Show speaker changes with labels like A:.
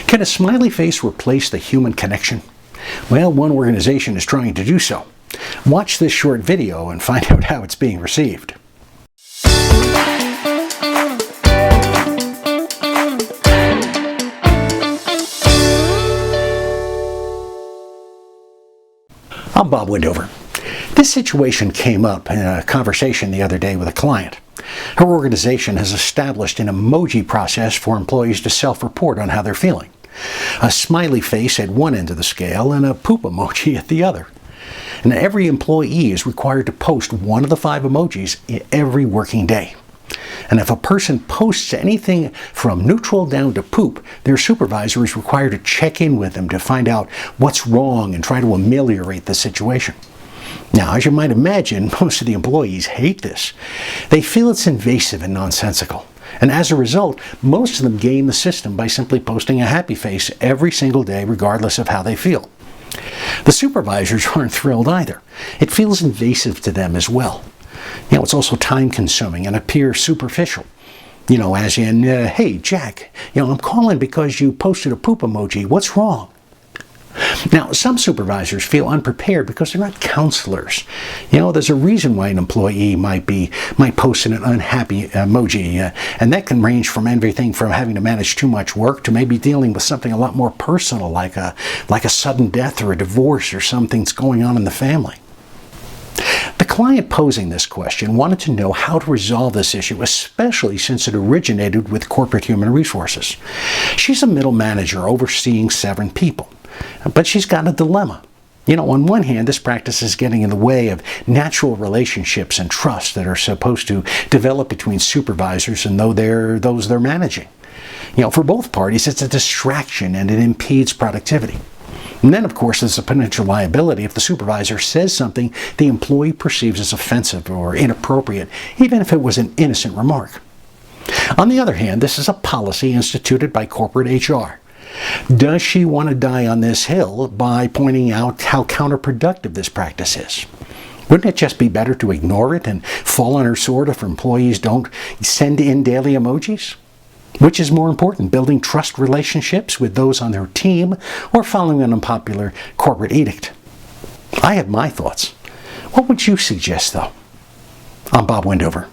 A: Can a smiley face replace the human connection? Well, one organization is trying to do so. Watch this short video and find out how it's being received. I'm Bob Windover. This situation came up in a conversation the other day with a client. Her organization has established an emoji process for employees to self-report on how they're feeling. A smiley face at one end of the scale and a poop emoji at the other. And every employee is required to post one of the 5 emojis every working day. And if a person posts anything from neutral down to poop, their supervisor is required to check in with them to find out what's wrong and try to ameliorate the situation. Now, as you might imagine, most of the employees hate this. They feel it's invasive and nonsensical. And as a result, most of them game the system by simply posting a happy face every single day, regardless of how they feel. The supervisors aren't thrilled either. It feels invasive to them as well. It's also time-consuming and appears superficial. As in, hey, Jack, I'm calling because you posted a poop emoji. What's wrong? Now, some supervisors feel unprepared because they're not counselors. There's a reason why an employee might post an unhappy emoji, and that can range from everything from having to manage too much work to maybe dealing with something a lot more personal, like a sudden death or a divorce or something's going on in the family. The client posing this question wanted to know how to resolve this issue, especially since it originated with corporate human resources. She's a middle manager overseeing 7 people, but she's got a dilemma. On one hand, this practice is getting in the way of natural relationships and trust that are supposed to develop between supervisors and those they're managing. For both parties, it's a distraction and it impedes productivity. And then, of course, there's a potential liability if the supervisor says something the employee perceives as offensive or inappropriate, even if it was an innocent remark. On the other hand, this is a policy instituted by corporate HR. Does she want to die on this hill by pointing out how counterproductive this practice is? Wouldn't it just be better to ignore it and fall on her sword if employees don't send in daily emojis? Which is more important, building trust relationships with those on their team or following an unpopular corporate edict? I have my thoughts. What would you suggest, though? I'm Bob Windover.